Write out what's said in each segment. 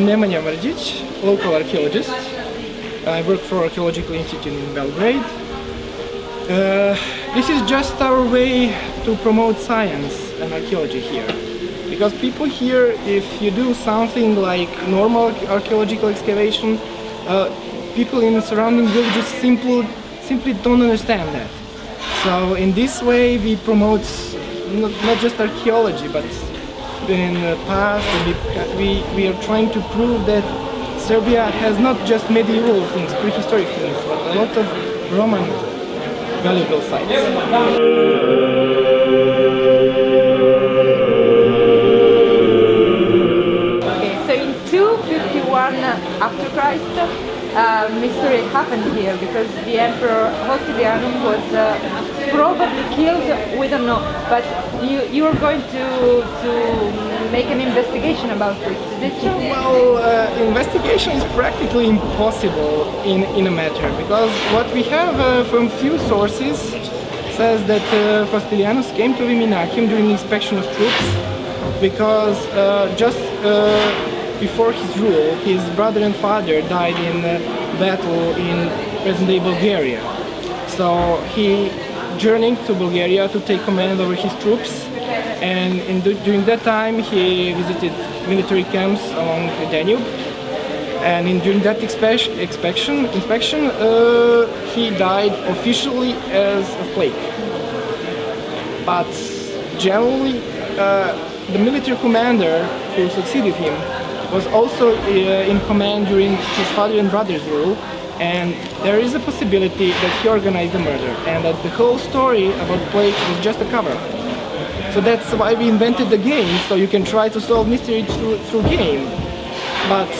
I'm Nemanja Mrđić, local archaeologist. I work for Archaeological Institute in Belgrade. This is just our way to promote science and archaeology here. Because people here, if you do something like normal archaeological excavation, people in the surrounding villages simply don't understand that. So in this way we promote not just archaeology, but in the past we are trying to prove that Serbia has not just medieval things, prehistoric things, but a lot of Roman valuable sites. Okay, so in 251 after Christ, mystery happened here because the Emperor Hostilianum was probably killed. We don't know, but you are going to make an investigation about this. Is this true? Well, investigation is practically impossible in a matter, because what we have from few sources says that Hostilianus came to Viminacium during inspection of troops, because just before his rule, his brother and father died in battle in present-day Bulgaria. So he journeyed to Bulgaria to take command over his troops, and during that time he visited military camps along the Danube, and during that inspection he died officially as a plague. But generally the military commander who succeeded him was also in command during his father and brother's rule, and there is a possibility that he organized the murder, and that the whole story about plague was just a cover. So that's why we invented the game, so you can try to solve mystery through game. But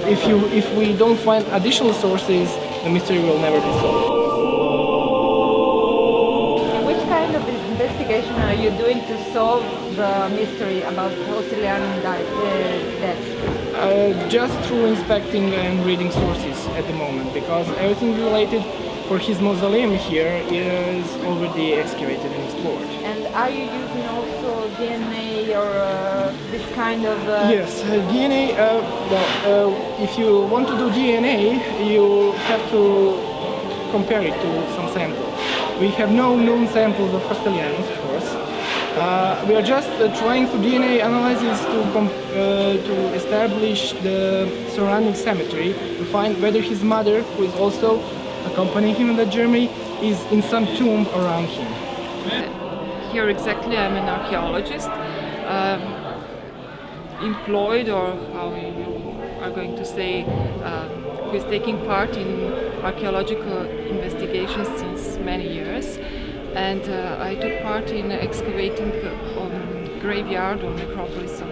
if we don't find additional sources, the mystery will never be solved. Which kind of investigation are you doing to solve the mystery about Hostilianum death? Just through inspecting and reading sources at the moment, because everything related for his mausoleum here is already excavated and explored. And are you using also DNA or this kind of... Yes, DNA, if you want to do DNA, you have to compare it to some samples. We have no known samples of Hostilianus, of course. We are just trying through DNA analysis to establish the surrounding cemetery, to find whether his mother, who is also accompanying him in the journey, is in some tomb around him. Here exactly I'm an archaeologist, employed, or how you are going to say, who is taking part in archaeological investigations since many years. And I took part in excavating graveyard or necropolis of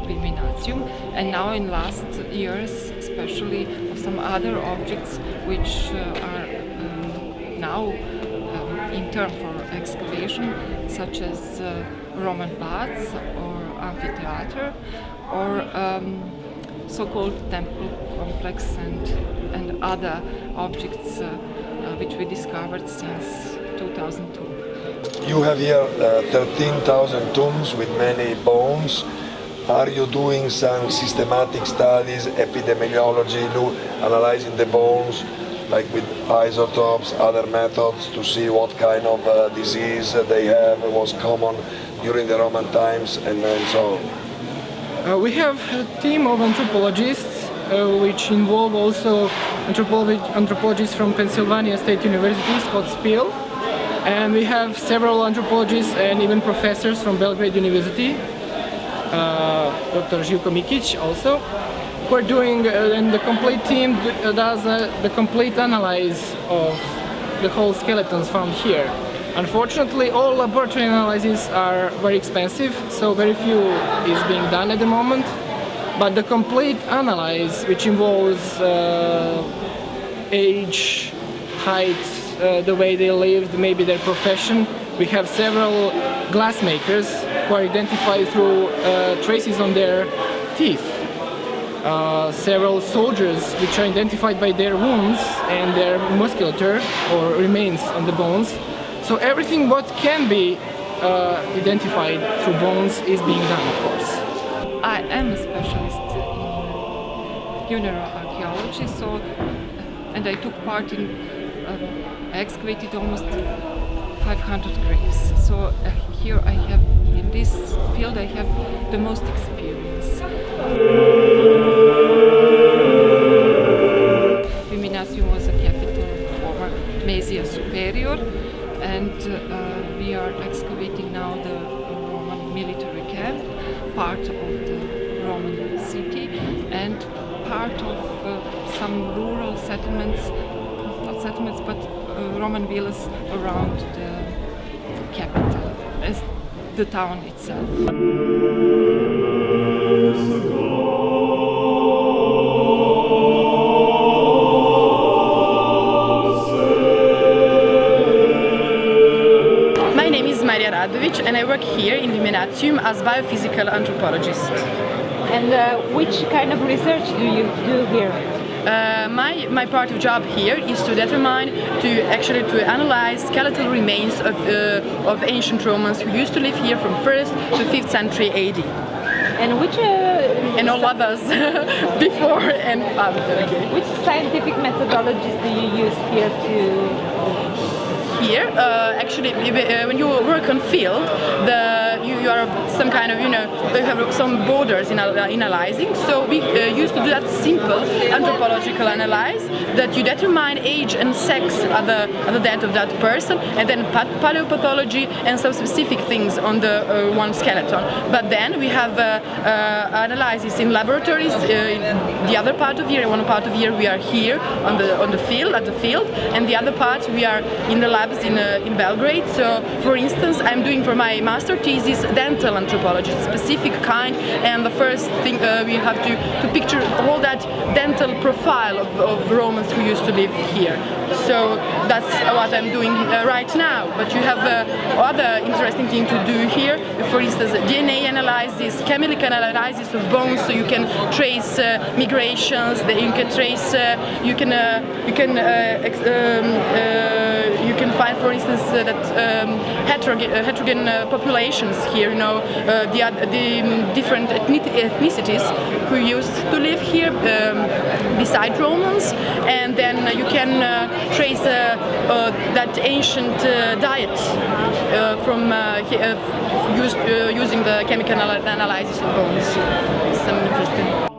Viminacium, and now in last years especially of some other objects which are now in turn for excavation, such as Roman baths or amphitheater or so-called temple complex and other objects which we discovered since 2002. You have here 13,000 tombs with many bones. Are you doing some systematic studies, epidemiology, analyzing the bones, like with isotopes, other methods, to see what kind of disease they have, was common during the Roman times, and so on? We have a team of anthropologists which involve also anthropologists from Pennsylvania State University, called SPIL, and we have several anthropologists and even professors from Belgrade University, Dr. Živko Mikić also, who are doing, and the complete team does the complete analysis of the whole skeletons found here. Unfortunately, all laboratory analyses are very expensive, so very few is being done at the moment. But the complete analysis, which involves age, height, the way they lived, maybe their profession. We have several glassmakers who are identified through traces on their teeth. Several soldiers which are identified by their wounds and their musculature or remains on the bones. So everything what can be identified through bones is being done, of course. am a specialist in funeral archaeology, so and I took part in I excavated almost 500 graves. So here I have, in this field, I have the most experience. Viminacium was a capital of former Mesia Superior, and we are excavating now the Roman military camp, part of the Roman city, and part of some rural settlements, not settlements, but Roman villas around the capital, as the town itself. My name is and I work here in Viminacium as biophysical anthropologist. And which kind of research do you do here? My part of job here is to determine, to analyze skeletal remains of ancient Romans who used to live here from 1st to 5th century AD. And which and all others before and after. Okay. Which scientific methodologies do you use here to? Here, actually, when you work on field, you are some kind of, you have some borders in analyzing. So we used to do that simple anthropological analysis that you determine age and sex at the death of that person, and then paleopathology and some specific things on the one skeleton. But then we have analysis in laboratories. In the other part of year, one part of year we are here on the field, at the field, and the other part we are in the labs in Belgrade. So, for instance, I'm doing for my master thesis dental anthropology, specific kind, and the first thing we have to picture all that dental profile of Romans who used to live here. So that's what I'm doing right now. But you have other interesting thing to do here. For instance, DNA analysis, chemical analysis of bones, so you can trace migrations. You can trace. You can find, for instance, that heterogeneous populations here. The different ethnicities who used to live here beside Romans, and then you can trace that ancient diet from using the chemical analysis of bones. Some interesting.